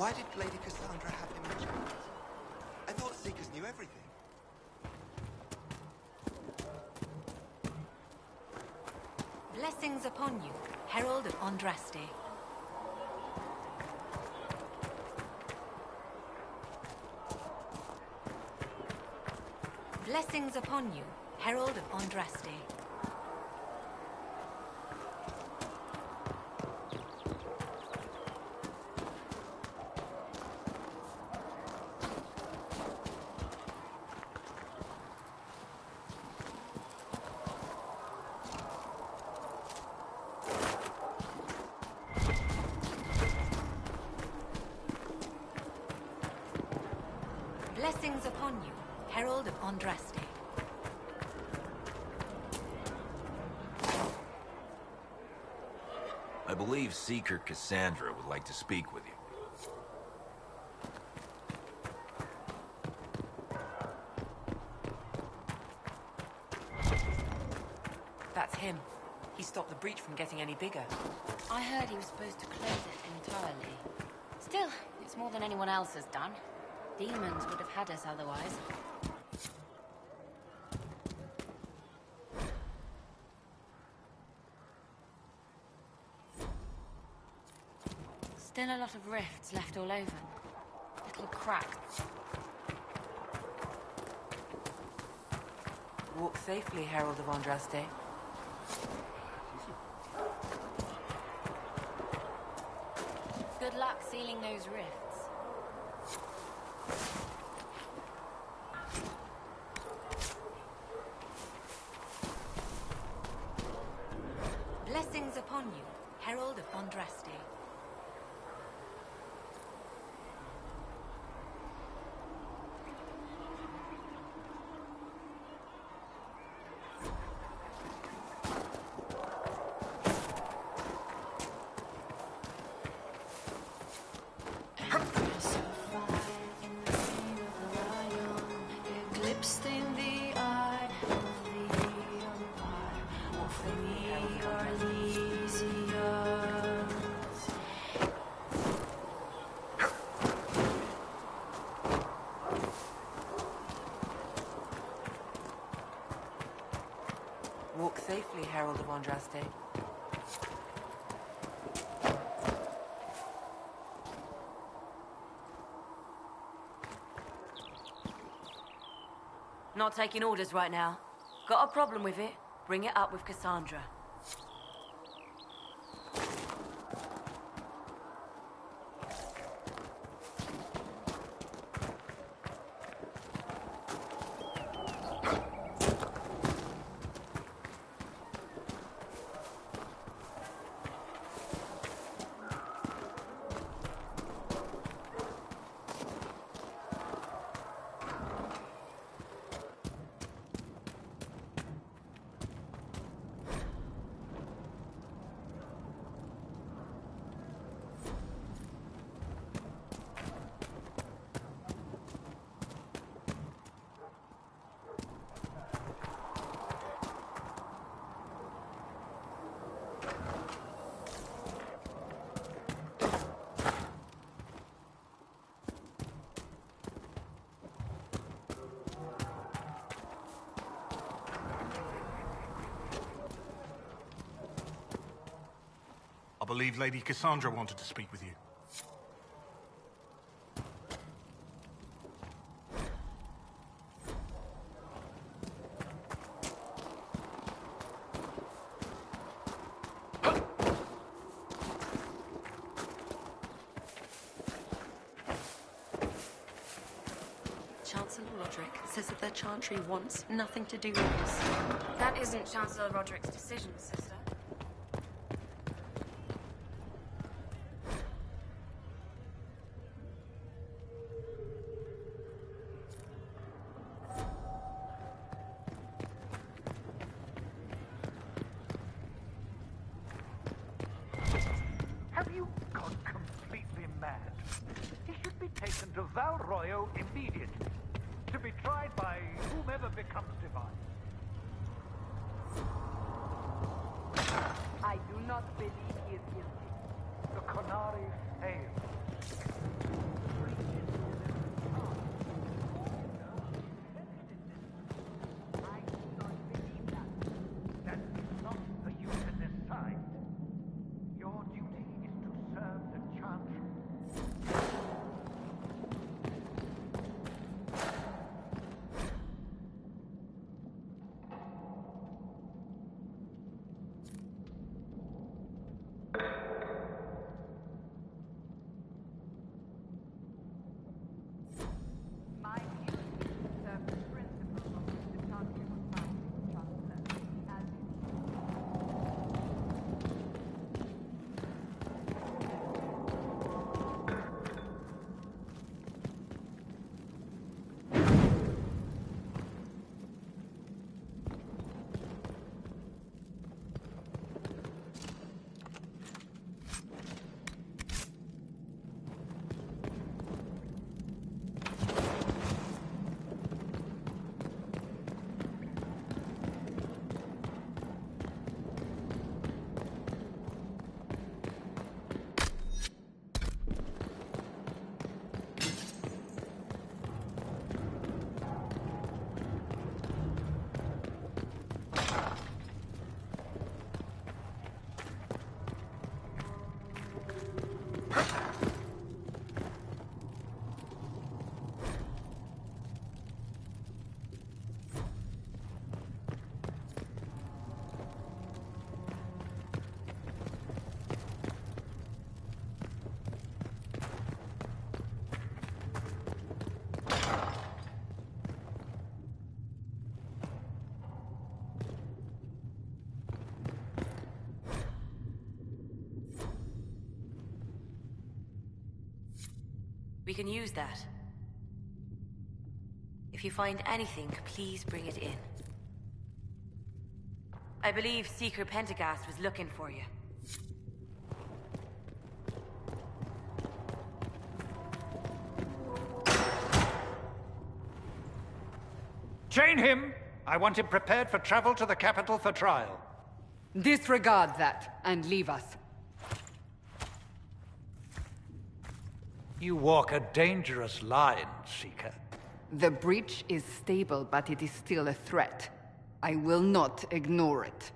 Why did Lady Cassandra have him in chains? I thought Seekers knew everything. Blessings upon you, Herald of Andraste. Blessings upon you, Herald of Andraste. Blessings upon you, Herald of Andraste. I believe Seeker Cassandra would like to speak with you. That's him. He stopped the breach from getting any bigger. I heard he was supposed to close it entirely. Still, it's more than anyone else has done. Demons would have had us otherwise. Still a lot of rifts left all over. Little cracks. Walk safely, Herald of Andraste. Good luck sealing those rifts. Blessings upon you, Herald of Andraste. Walk safely, Herald of Andraste. Not taking orders right now. Got a problem with it? Bring it up with Cassandra. I believe Lady Cassandra wanted to speak with you. Chancellor Roderick says that their chantry wants nothing to do with us. That isn't Chancellor Roderick's decision, sister. Have you gone completely mad? He should be taken to Val Royo immediately, to be tried by whomever becomes divine. I do not believe he is guilty. The Qunari failed. We can use that. If you find anything, please bring it in. I believe Seeker Pentagast was looking for you. Chain him! I want him prepared for travel to the capital for trial. Disregard that, and leave us. You walk a dangerous line, Seeker. The breach is stable, but it is still a threat. I will not ignore it.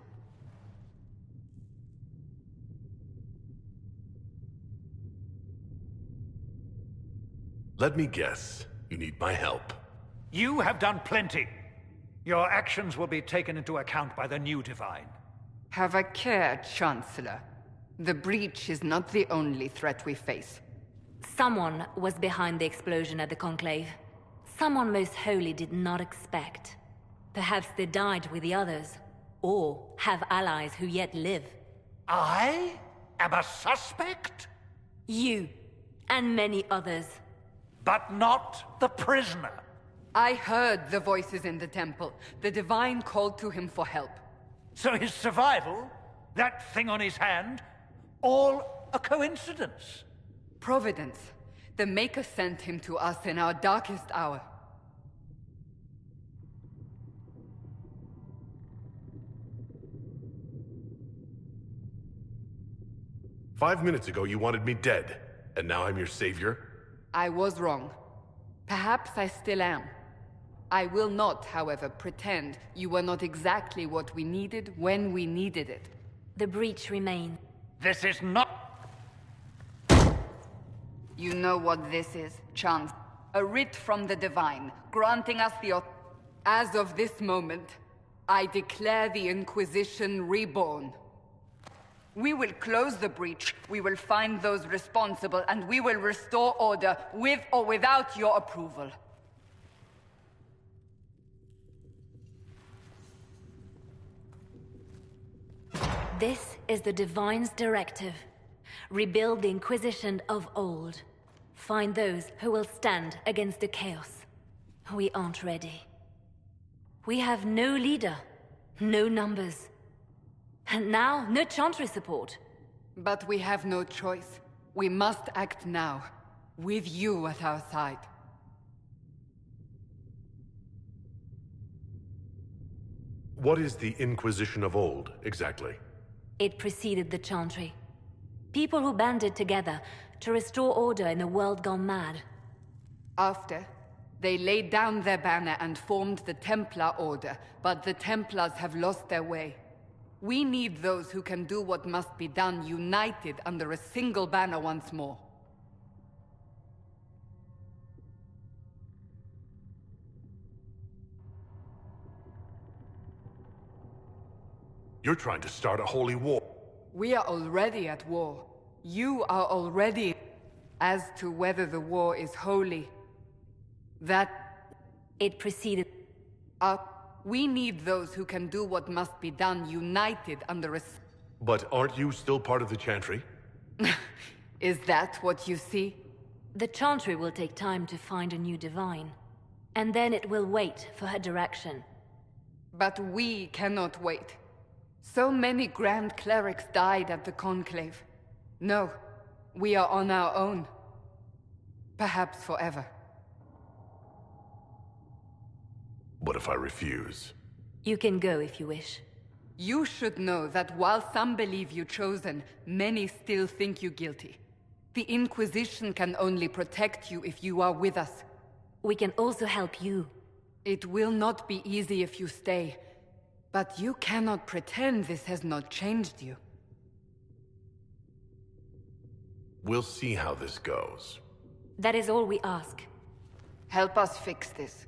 Let me guess. You need my help. You have done plenty. Your actions will be taken into account by the new Divine. Have a care, Chancellor. The breach is not the only threat we face. Someone was behind the explosion at the Conclave. Someone Most Holy did not expect. Perhaps they died with the others, or have allies who yet live. I am a suspect? You, and many others. But not the prisoner. I heard the voices in the temple. The Divine called to him for help. So his survival, that thing on his hand, all a coincidence? Providence. The Maker sent him to us in our darkest hour. "5 minutes ago you wanted me dead, and now I'm your savior?" I was wrong. Perhaps I still am. I will not, however, pretend you were not exactly what we needed when we needed it. The breach remains. This is not... You know what this is, Chance. A writ from the Divine, granting us the... As of this moment, I declare the Inquisition reborn. We will close the breach, we will find those responsible, and we will restore order, with or without your approval. This is the Divine's directive. Rebuild the Inquisition of old. Find those who will stand against the chaos. We aren't ready. We have no leader, no numbers. And now, no Chantry support. But we have no choice. We must act now, with you at our side. What is the Inquisition of old, exactly? It preceded the Chantry. People who banded together to restore order in a world gone mad. After, they laid down their banner and formed the Templar Order, but the Templars have lost their way. We need those who can do what must be done, united under a single banner once more. You're trying to start a holy war. We are already at war. You are already... As to whether the war is holy, that... It preceded... We need those who can do what must be done, united under a... But aren't you still part of the Chantry? Is that what you see? The Chantry will take time to find a new Divine. And then it will wait for her direction. But we cannot wait. So many Grand Clerics died at the Conclave. No, we are on our own. Perhaps forever. What if I refuse? You can go if you wish. You should know that while some believe you chosen, many still think you guilty. The Inquisition can only protect you if you are with us. We can also help you. It will not be easy if you stay. But you cannot pretend this has not changed you. We'll see how this goes. That is all we ask. Help us fix this.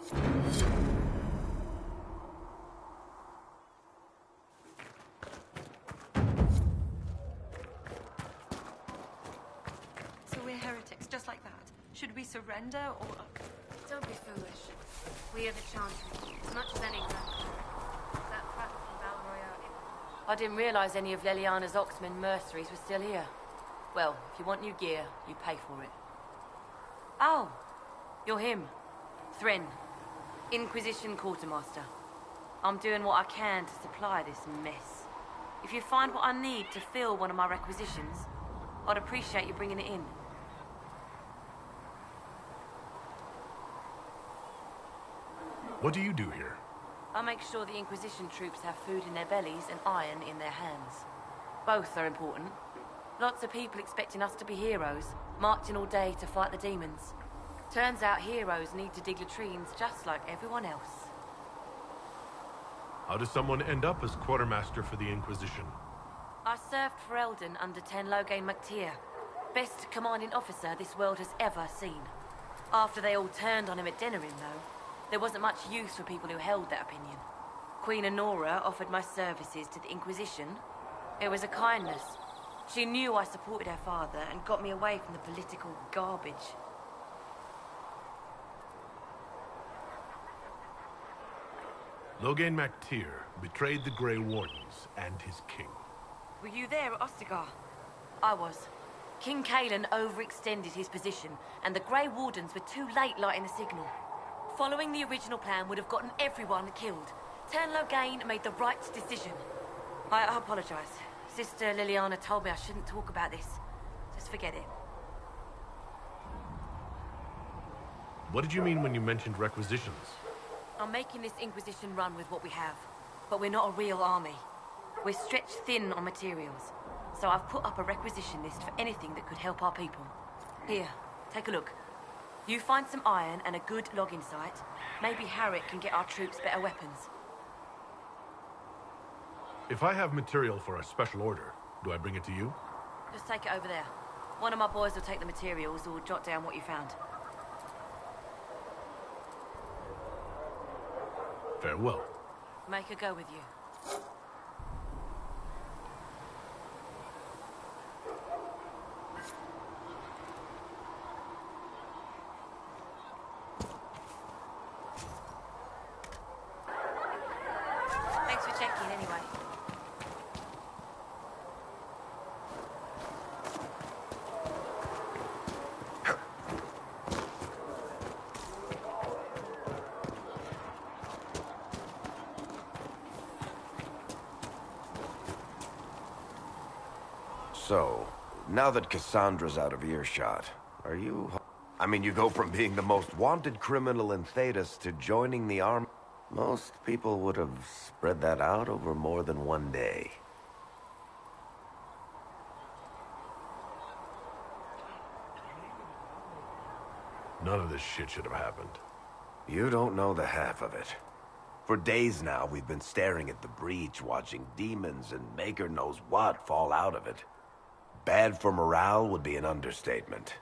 So we're heretics, just like that. Should we surrender, or... Don't be foolish. We are the Chantry, as much as any Grand. That brat from Val Royale. I didn't realize any of Leliana's Oxman mercenaries were still here. Well, if you want new gear, you pay for it. Oh, you're him. Thren, Inquisition Quartermaster. I'm doing what I can to supply this mess. If you find what I need to fill one of my requisitions, I'd appreciate you bringing it in. What do you do here? I make sure the Inquisition troops have food in their bellies and iron in their hands. Both are important. Lots of people expecting us to be heroes, marching all day to fight the demons. Turns out heroes need to dig latrines just like everyone else. How does someone end up as quartermaster for the Inquisition? I served for Eldon under Ten Loghain MacTier, best commanding officer this world has ever seen. After they all turned on him at Denerim, though, there wasn't much use for people who held that opinion. Queen Honora offered my services to the Inquisition. It was a kindness. She knew I supported her father and got me away from the political garbage. Loghain MacTier betrayed the Grey Wardens and his king. Were you there at Ostagar? I was. King Cailan overextended his position, and the Grey Wardens were too late lighting the signal. Following the original plan would have gotten everyone killed. Ten Loghain made the right decision. I apologize. Sister Liliana told me I shouldn't talk about this. Just forget it. What did you mean when you mentioned requisitions? I'm making this Inquisition run with what we have, but we're not a real army. We're stretched thin on materials, so I've put up a requisition list for anything that could help our people. Here, take a look. You find some iron and a good logging site, maybe Harrick can get our troops better weapons. If I have material for a special order, do I bring it to you? Just take it over there. One of my boys will take the materials or jot down what you found. Farewell. Make a go with you. Thanks for checking anyway. So, now that Cassandra's out of earshot, are you... I mean, you go from being the most wanted criminal in Thedas to joining the army. Most people would have spread that out over more than one day. None of this shit should have happened. You don't know the half of it. For days now, we've been staring at the breach, watching demons and maker knows what fall out of it. Bad for morale would be an understatement.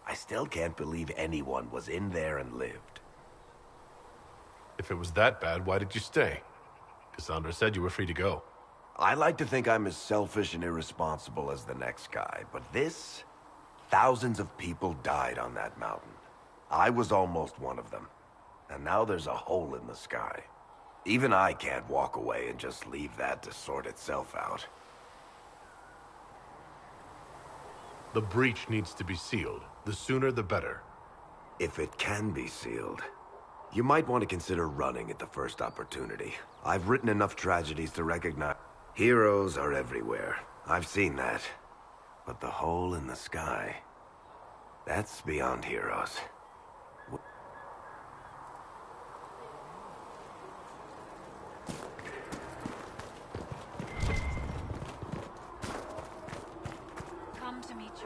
I still can't believe anyone was in there and lived. If it was that bad, why did you stay? Cassandra said you were free to go. I like to think I'm as selfish and irresponsible as the next guy, but this... Thousands of people died on that mountain. I was almost one of them. And now there's a hole in the sky. Even I can't walk away and just leave that to sort itself out. The breach needs to be sealed. The sooner the better. If it can be sealed, you might want to consider running at the first opportunity. I've written enough tragedies to recognize... Heroes are everywhere. I've seen that. But the hole in the sky... That's beyond heroes.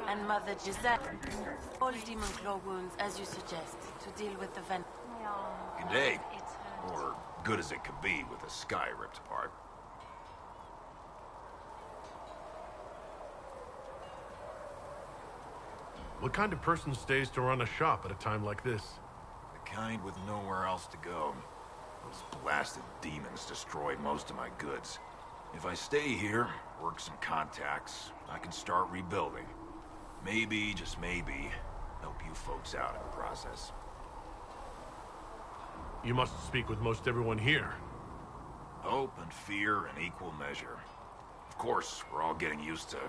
And Mother Giselle. All demon claw wounds, as you suggest, to deal with the venom. Good day. Or good as it could be with the sky ripped apart. What kind of person stays to run a shop at a time like this? The kind with nowhere else to go. Those blasted demons destroyed most of my goods. If I stay here, work some contacts, I can start rebuilding. Maybe, just maybe, help you folks out in the process. You must speak with most everyone here. Hope and fear in equal measure. Of course, we're all getting used to,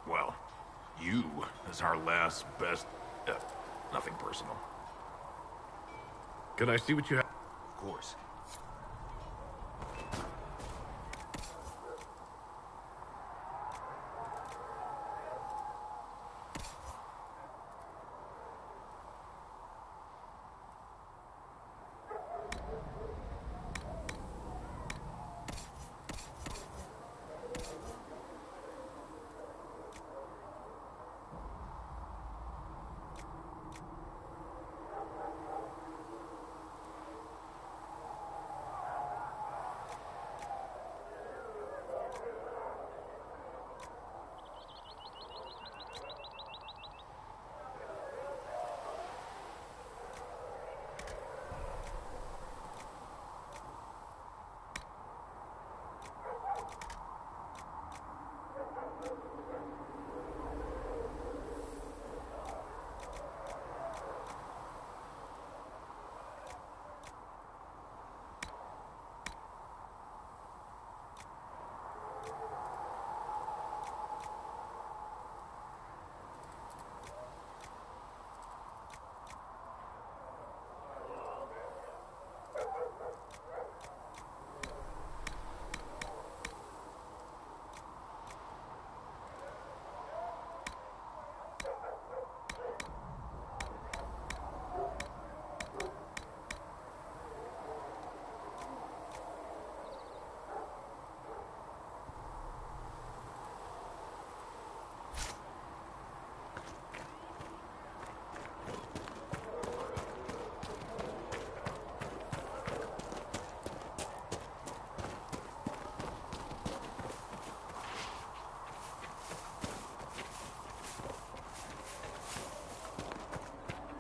well, you as our last best... nothing personal. Can I see what you have? Of course.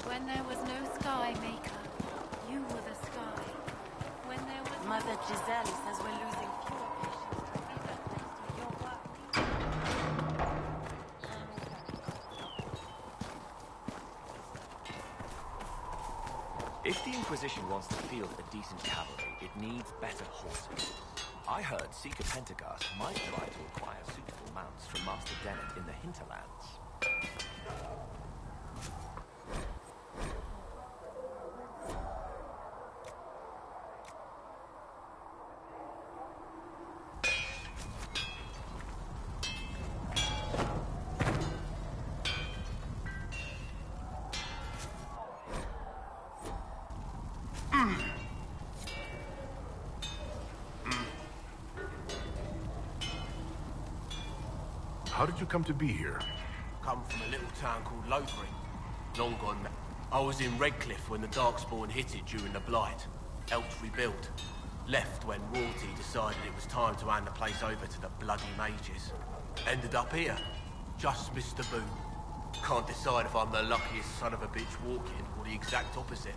When there was no sky maker, you were the sky. When there was Mother Giselle says we're losing fewer patients to fever thanks to your work. If the Inquisition wants to field a decent cavalry, it needs better horses. I heard Seeker Pentecost might try to acquire suitable mounts from Master Dennett in the hinterlands. How did you come to be here? Come from a little town called Lothering. Long gone now. I was in Redcliffe when the Darkspawn hit it during the Blight. Helped rebuild. Left when royalty decided it was time to hand the place over to the bloody mages. Ended up here. Just missed the boom. Can't decide if I'm the luckiest son of a bitch walking or the exact opposite.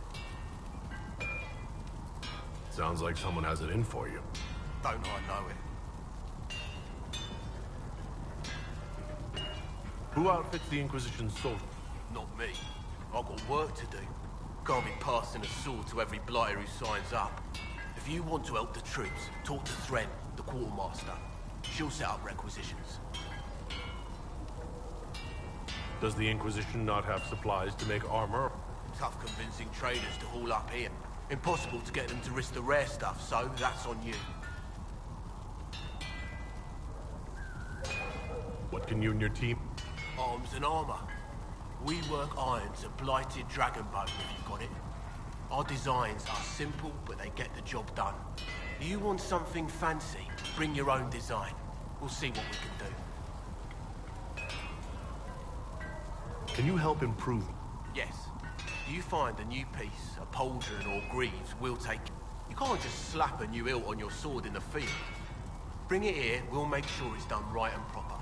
Sounds like someone has it in for you. Don't I know it? Who outfits the Inquisition's soldiers? Not me. I've got work to do. Can't be passing a sword to every blighter who signs up. If you want to help the troops, talk to Thren, the quartermaster. She'll set up requisitions. Does the Inquisition not have supplies to make armor? Tough convincing traders to haul up here. Impossible to get them to risk the rare stuff, so that's on you. What can you and your team? Arms and armor. We work irons and blighted dragon bone, if you've got it. Our designs are simple, but they get the job done. You want something fancy? Bring your own design. We'll see what we can do. Can you help improve? Yes. You find a new piece, a pauldron or greaves, we'll take it. You can't just slap a new hilt on your sword in the field. Bring it here, we'll make sure it's done right and proper.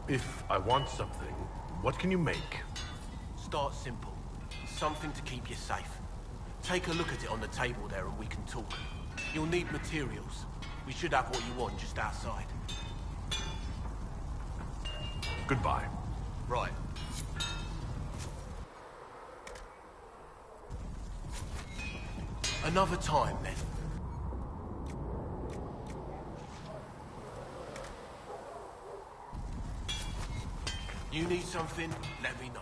If I want something, what can you make? start simple. Something to keep you safe. Take a look at it on the table there and we can talk. You'll need materials. We should have what you want just outside. Goodbye. Right. Another time, then. You need something? Let me know.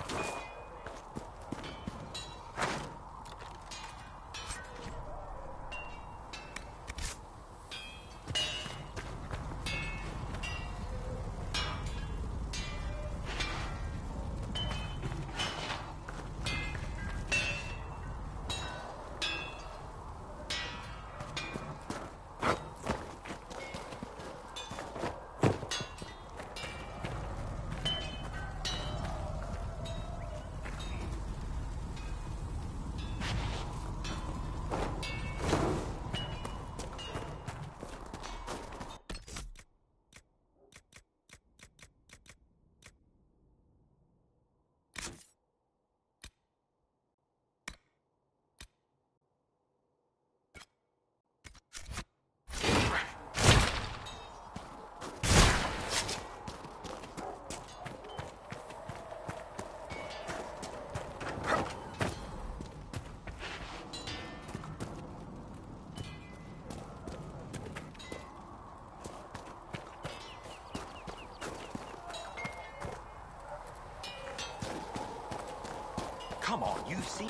Come on, you see...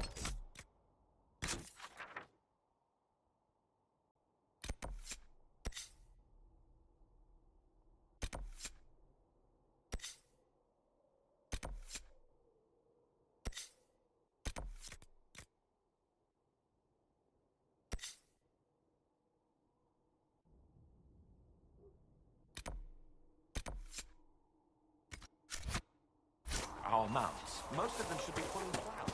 Our mounts. Most of them should be pulling flowers.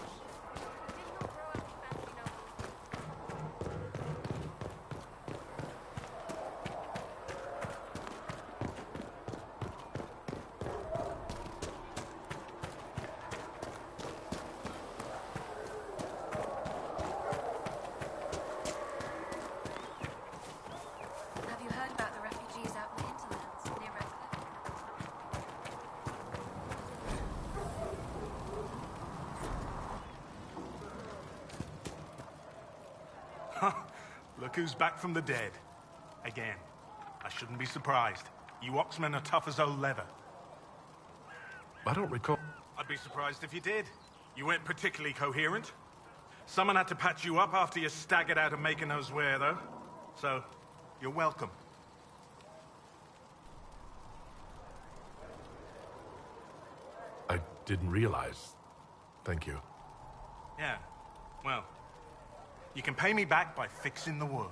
Have you heard about the refugees out in the hinterlands near Redcliffe? Look who's back from the dead. Again. I shouldn't be surprised. You Oxmen are tough as old leather. I don't recall. I'd be surprised if you did. You weren't particularly coherent. Someone had to patch you up after you staggered out of making those wear, though. So, you're welcome. I didn't realize. Thank you. Yeah. Well, you can pay me back by fixing the world.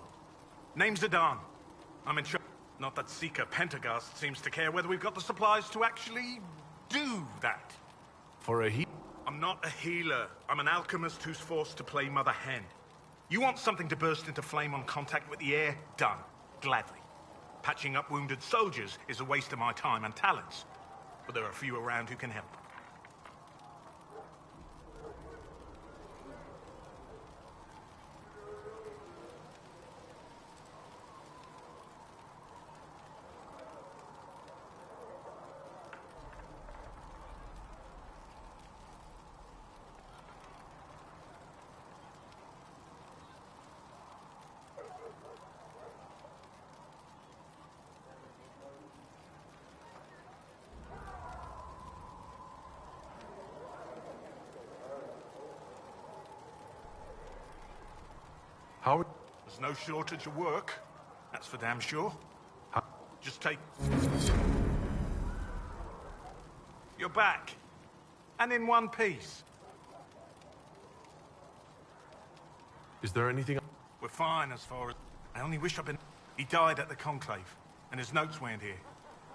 Name's Adan. I'm in charge. Not that Seeker Pentagast seems to care whether we've got the supplies to actually do that. For a I'm not a healer. I'm an alchemist who's forced to play Mother Hen. You want something to burst into flame on contact with the air? Done. Gladly. Patching up wounded soldiers is a waste of my time and talents. But there are a few around who can help. How? There's no shortage of work. That's for damn sure. Just take... You're back. And in one piece. Is there anything... We're fine as far as... I only wish I'd been... He died at the Conclave, and his notes weren't here.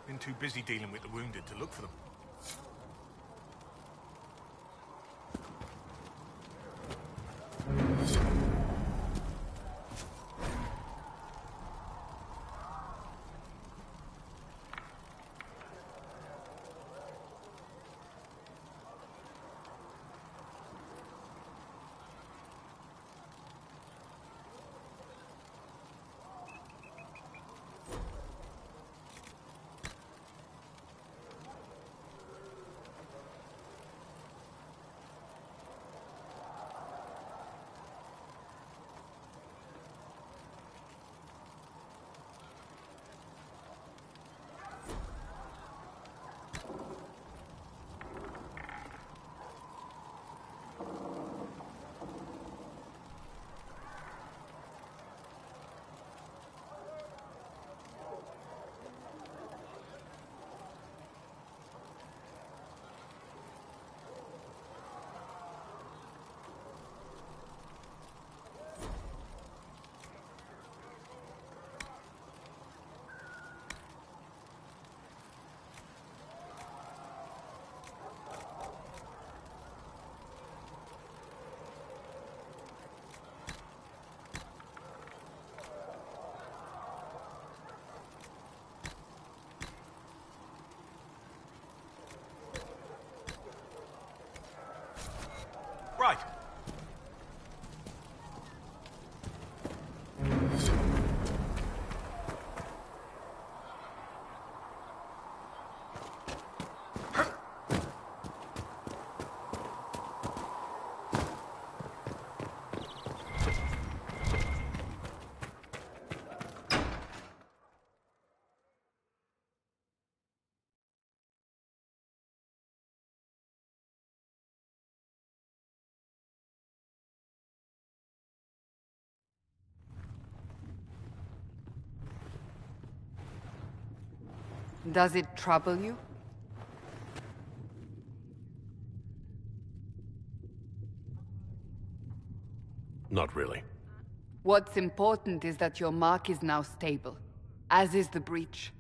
Been too busy dealing with the wounded to look for them. Right. Does it trouble you? Not really. What's important is that your mark is now stable, as is the breach.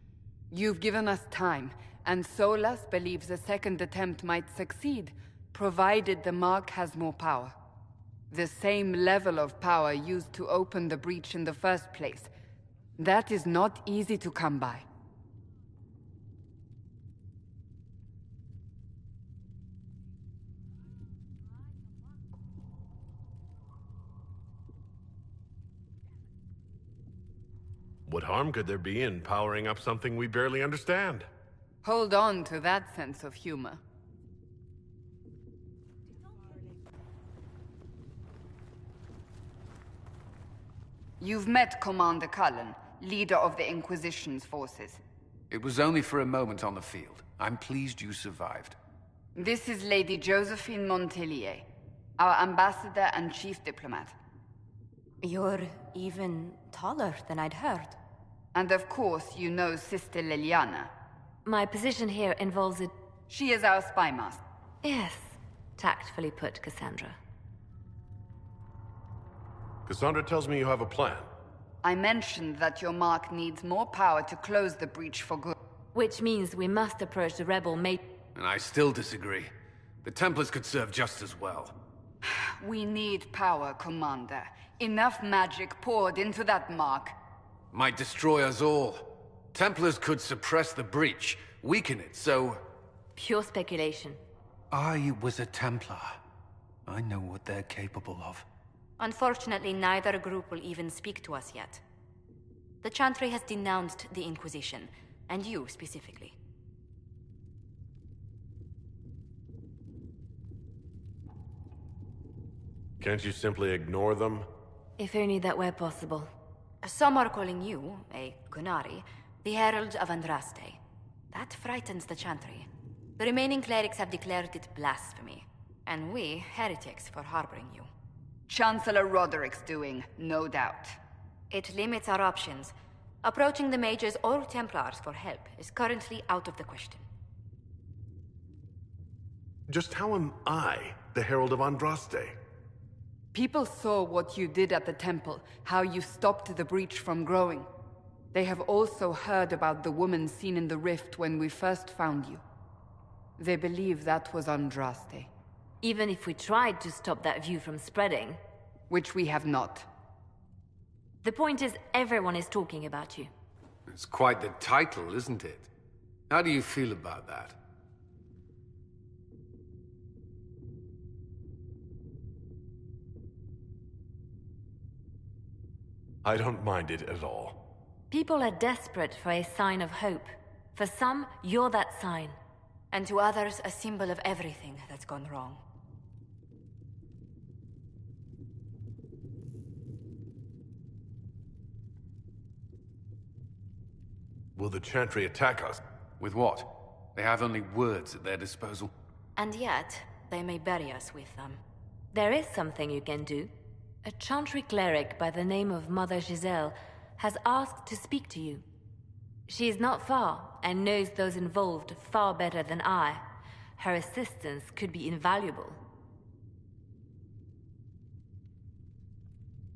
You've given us time, and Solas believes a second attempt might succeed, provided the mark has more power. The same level of power used to open the breach in the first place. That is not easy to come by. What harm could there be in powering up something we barely understand? Hold on to that sense of humor. You've met Commander Cullen, leader of the Inquisition's forces. It was only for a moment on the field. I'm pleased you survived. This is Lady Josephine Montelier, our ambassador and chief diplomat. You're even taller than I'd heard. And of course, you know Sister Liliana. My position here involves a... She is our spy master. Yes, tactfully put, Cassandra. Cassandra tells me you have a plan. I mentioned that your mark needs more power to close the breach for good. Which means we must approach the rebel mate. And I still disagree. The Templars could serve just as well. We need power, Commander. Enough magic poured into that mark. Might destroy us all. Templars could suppress the breach, weaken it, so... Pure speculation. I was a Templar. I know what they're capable of. Unfortunately, neither group will even speak to us yet. The Chantry has denounced the Inquisition, and you specifically. Can't you simply ignore them? If only that were possible. Some are calling you, a Gunari, the Herald of Andraste. That frightens the Chantry. The remaining clerics have declared it blasphemy, and we, heretics, for harboring you. Chancellor Roderick's doing, no doubt. It limits our options. Approaching the Mages or Templars for help is currently out of the question. Just how am I the Herald of Andraste? People saw what you did at the temple, how you stopped the breach from growing. They have also heard about the woman seen in the rift when we first found you. They believe that was Andraste. Even if we tried to stop that view from spreading... Which we have not. The point is, everyone is talking about you. It's quite the title, isn't it? How do you feel about that? I don't mind it at all. People are desperate for a sign of hope. For some, you're that sign. And to others, a symbol of everything that's gone wrong. Will the Chantry attack us? With what? They have only words at their disposal. And yet, they may bury us with them. There is something you can do. A Chantry cleric by the name of Mother Giselle has asked to speak to you. She is not far, and knows those involved far better than I. Her assistance could be invaluable.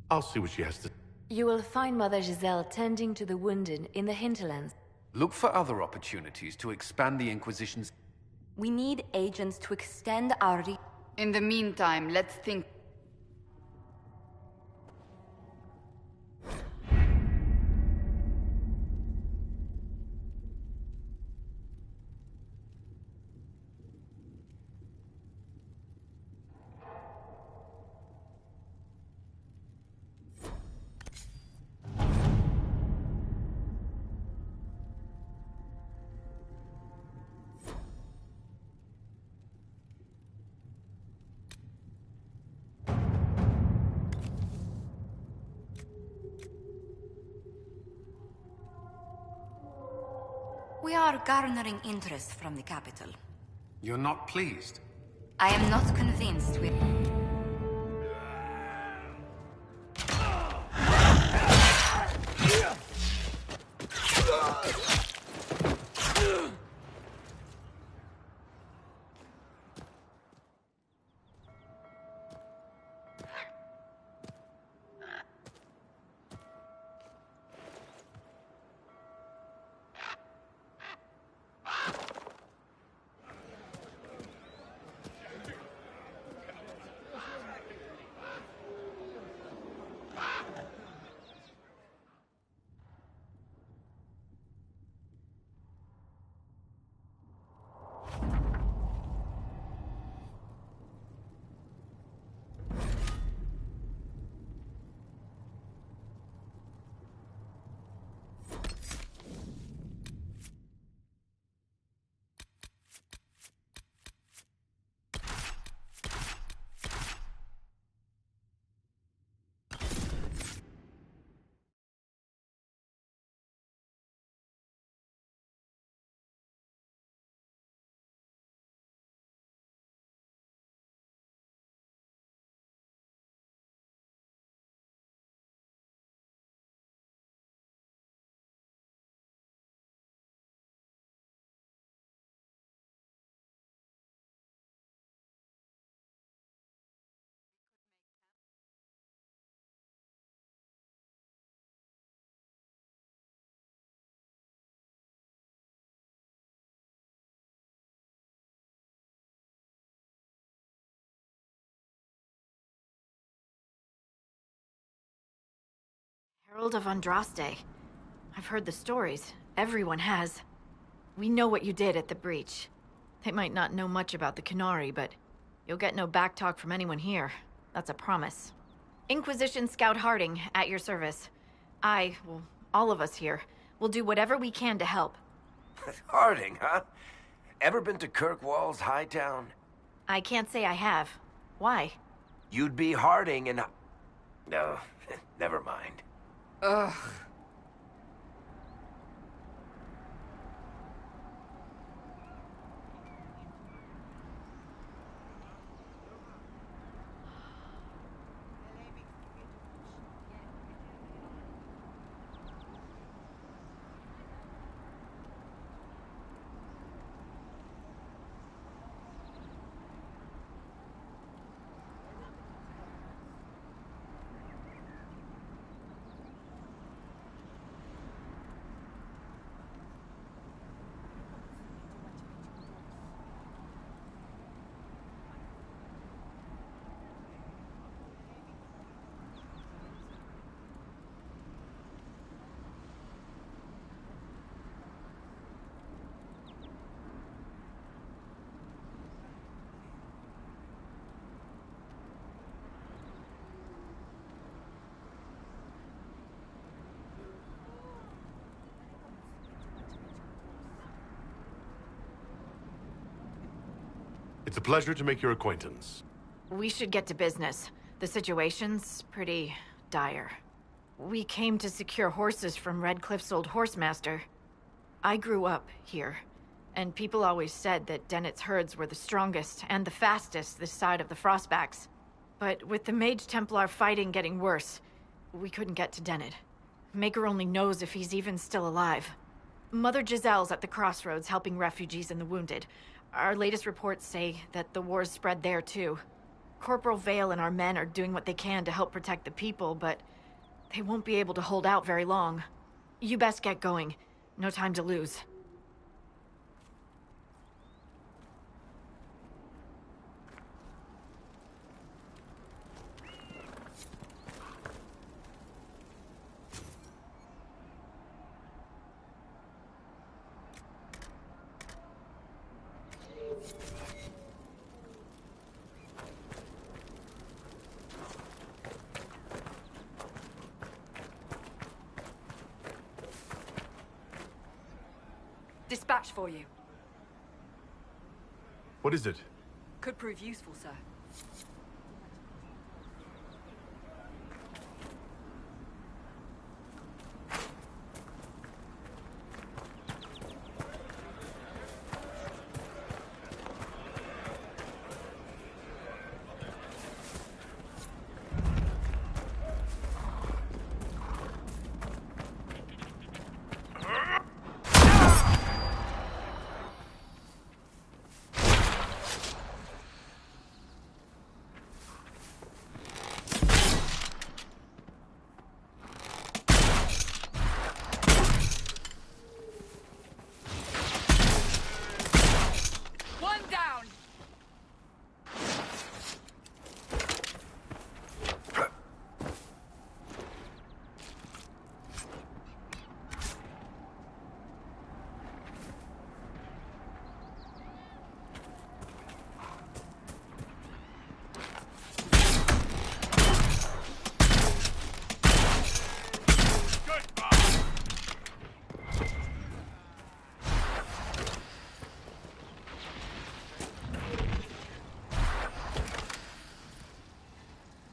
I'll see what she has to... You will find Mother Giselle tending to the wounded in the hinterlands. Look for other opportunities to expand the Inquisition's... We need agents to extend our In the meantime, let's think... We are garnering interest from the capital. You're not pleased? I am not convinced we... Herald of Andraste. I've heard the stories. Everyone has. We know what you did at the breach. They might not know much about the Qunari, but you'll get no backtalk from anyone here. That's a promise. Inquisition Scout Harding, at your service. Well, all of us here, will do whatever we can to help. Harding, huh? Ever been to Kirkwall's Hightown? I can't say I have. Why? You'd be Harding and... No, never mind. Ugh. It's a pleasure to make your acquaintance. We should get to business. The situation's pretty dire. We came to secure horses from Redcliffe's old horsemaster. I grew up here, and people always said that Dennett's herds were the strongest and the fastest this side of the Frostbacks. But with the Mage Templar fighting getting worse, we couldn't get to Dennett. Maker only knows if he's even still alive. Mother Giselle's at the crossroads helping refugees and the wounded. Our latest reports say that the war's spread there too. Corporal Vale and our men are doing what they can to help protect the people, but they won't be able to hold out very long. You best get going. No time to lose. Dispatch for you. What is it? Could prove useful, sir.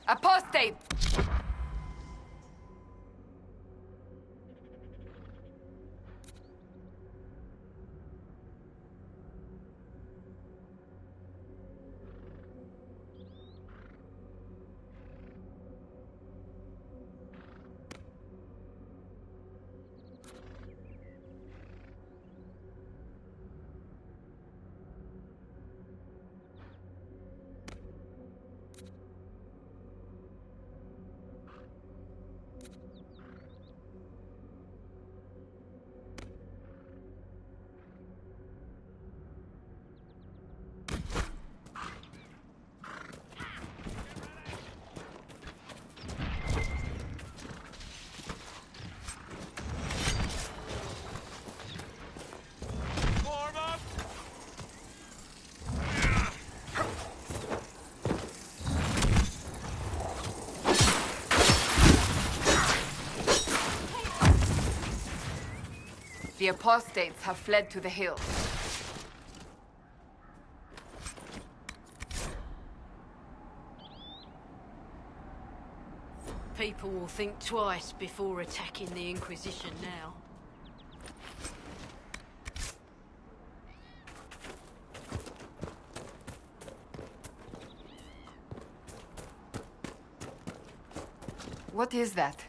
Apostate! The apostates have fled to the hills. People will think twice before attacking the Inquisition now. What is that?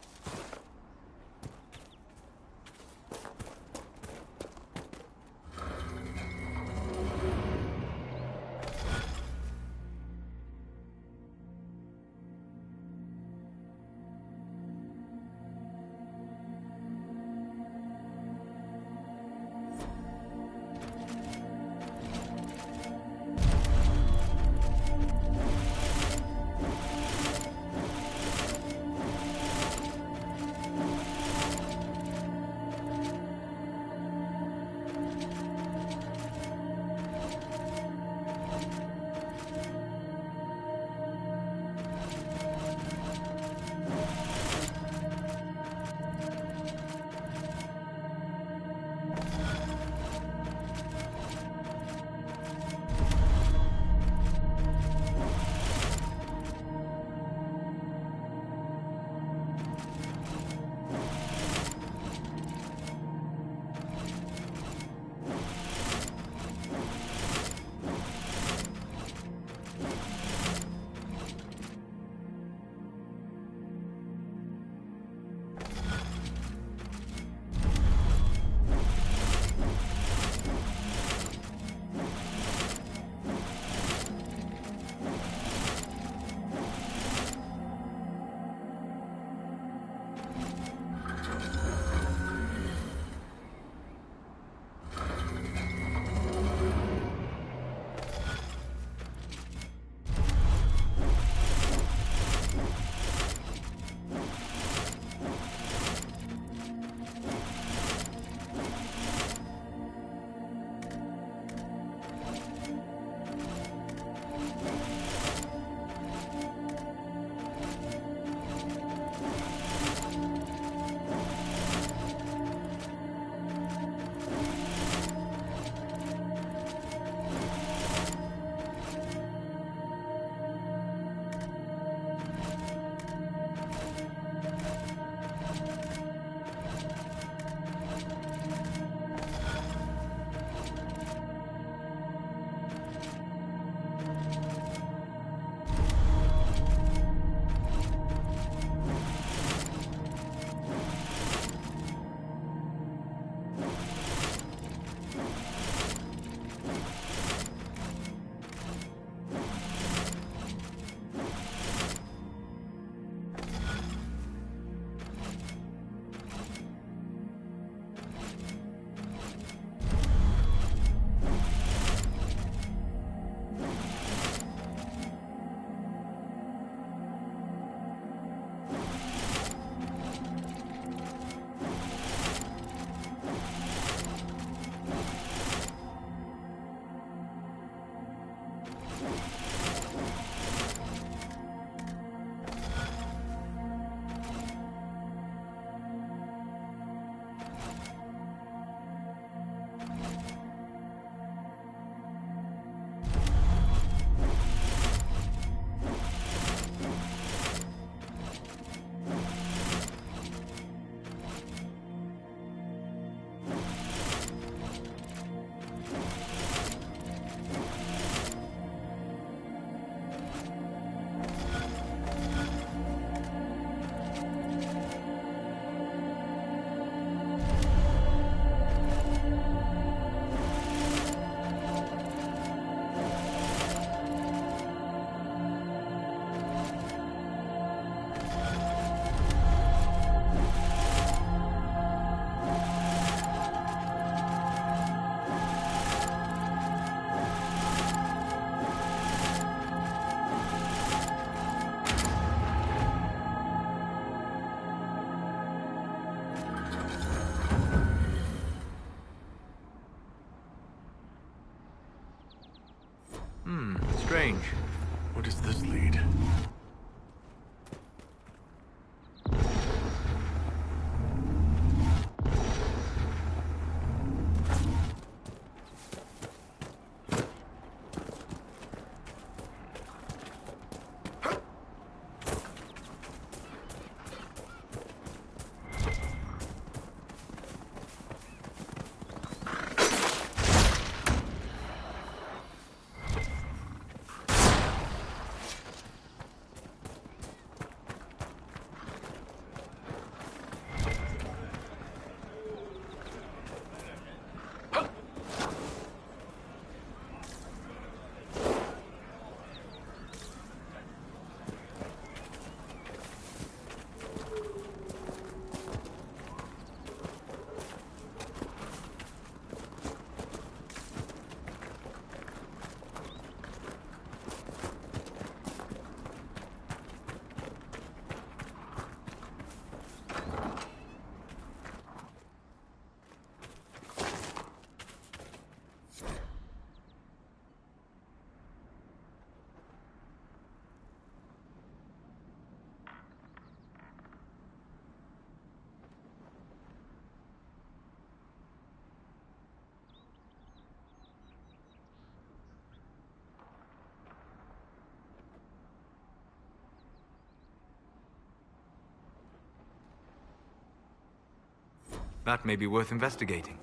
Where does this lead? That may be worth investigating.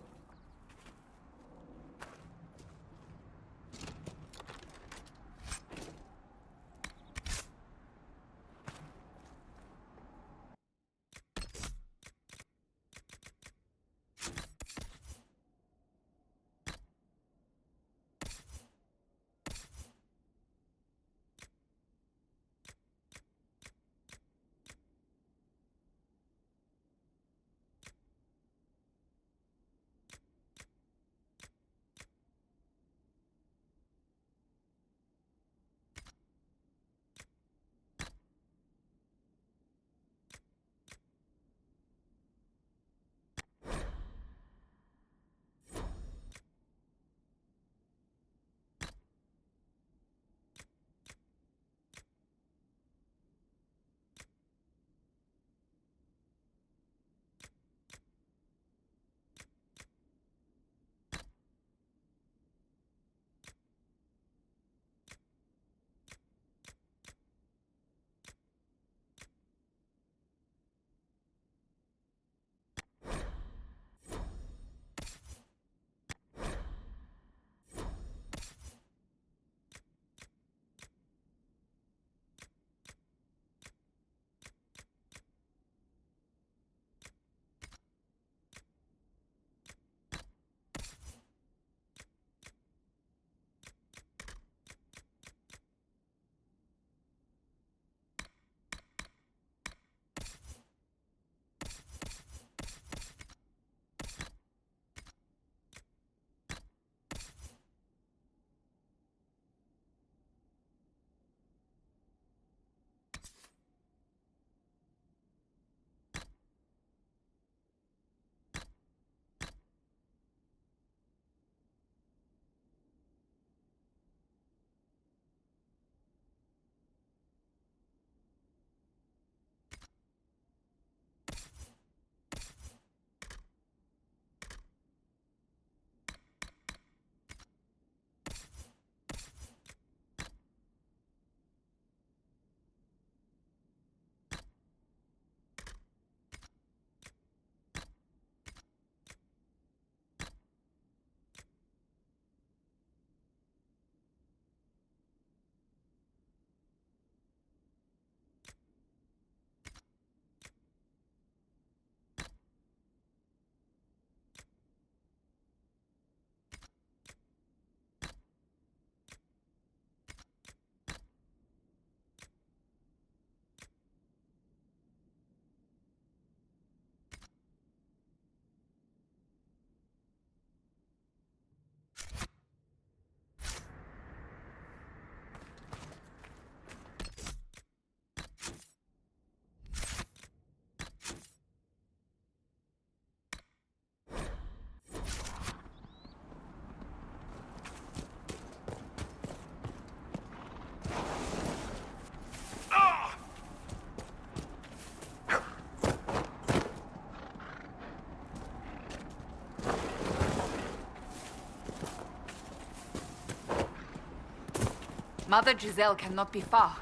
Mother Giselle cannot be far.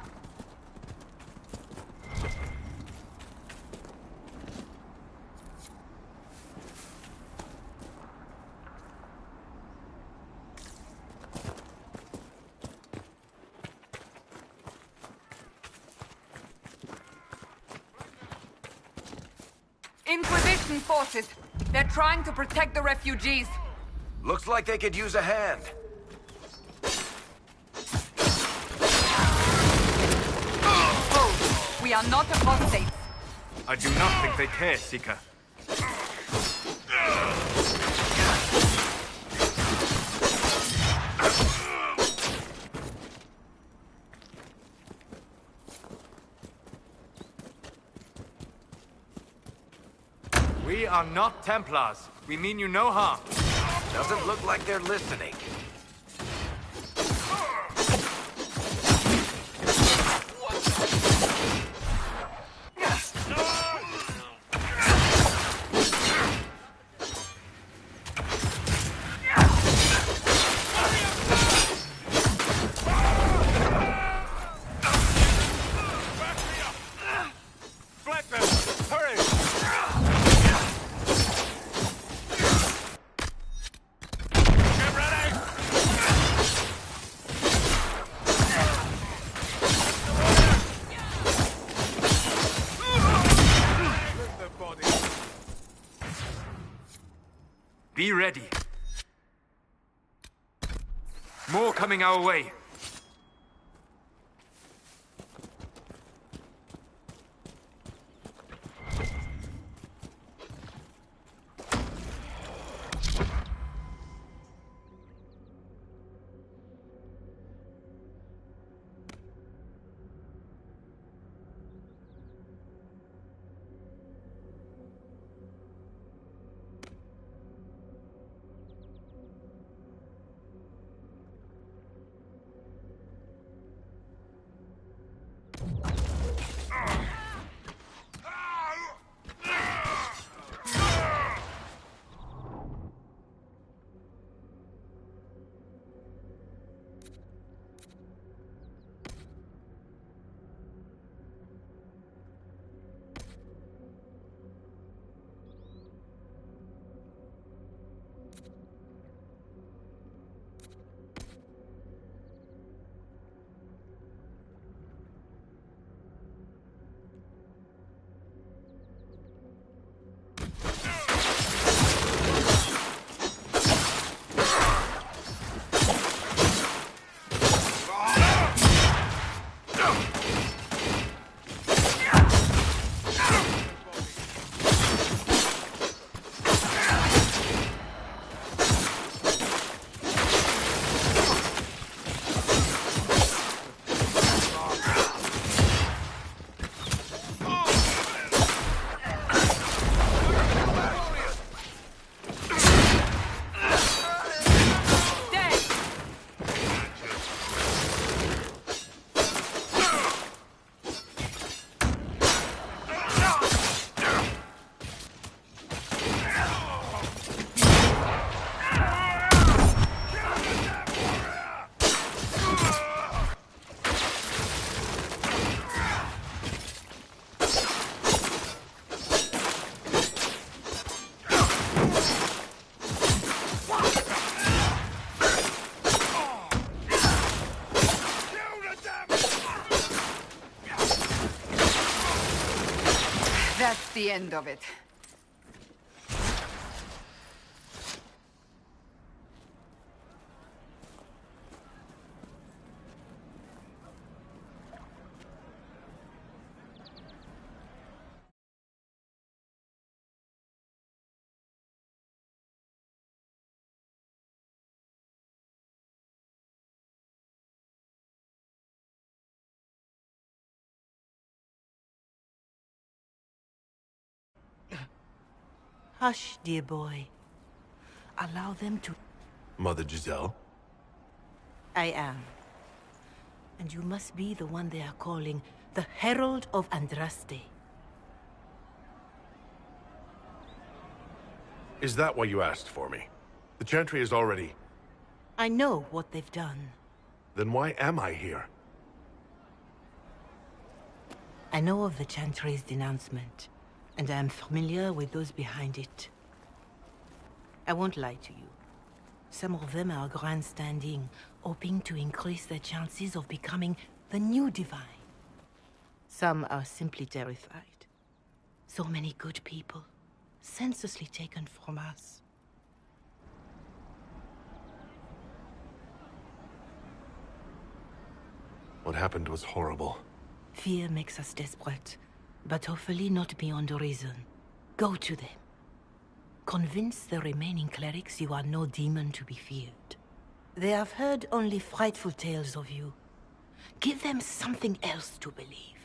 Inquisition forces. They're trying to protect the refugees. Looks like they could use a hand. Oh, we are not apostates. I do not think they care, Seeker. We are not Templars. We mean you no harm. Doesn't look like they're listening. Be ready. More coming our way. That's the end of it. Hush, dear boy. Allow them to... Mother Giselle? I am. And you must be the one they are calling the Herald of Andraste. Is that why you asked for me? The Chantry is already... I know what they've done. Then why am I here? I know of the Chantry's denouncement, and I am familiar with those behind it. I won't lie to you. Some of them are grandstanding, hoping to increase their chances of becoming the new divine. Some are simply terrified. So many good people, senselessly taken from us. What happened was horrible. Fear makes us desperate, but hopefully not beyond reason. Go to them. Convince the remaining clerics you are no demon to be feared. They have heard only frightful tales of you. Give them something else to believe.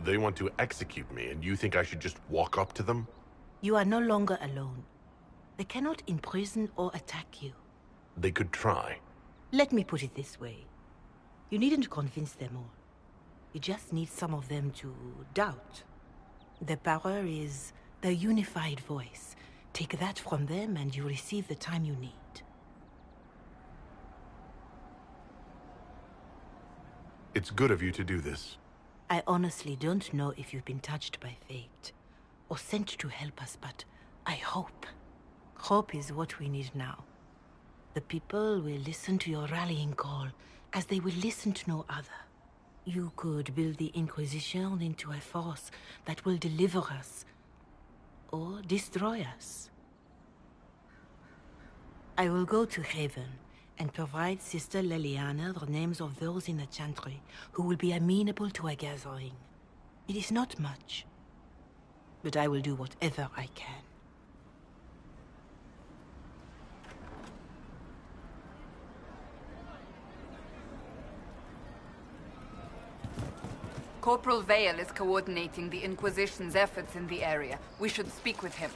They want to execute me, and you think I should just walk up to them? You are no longer alone. They cannot imprison or attack you. They could try. Let me put it this way. You needn't convince them all. You just need some of them to doubt. Their power is their unified voice. Take that from them and you receive the time you need. It's good of you to do this. I honestly don't know if you've been touched by fate, or sent to help us, but I hope. Hope is what we need now. The people will listen to your rallying call, as they will listen to no other. You could build the Inquisition into a force that will deliver us, or destroy us. I will go to Haven, and provide Sister Leliana the names of those in the Chantry who will be amenable to a gathering. It is not much, but I will do whatever I can. Corporal Vale is coordinating the Inquisition's efforts in the area. We should speak with him.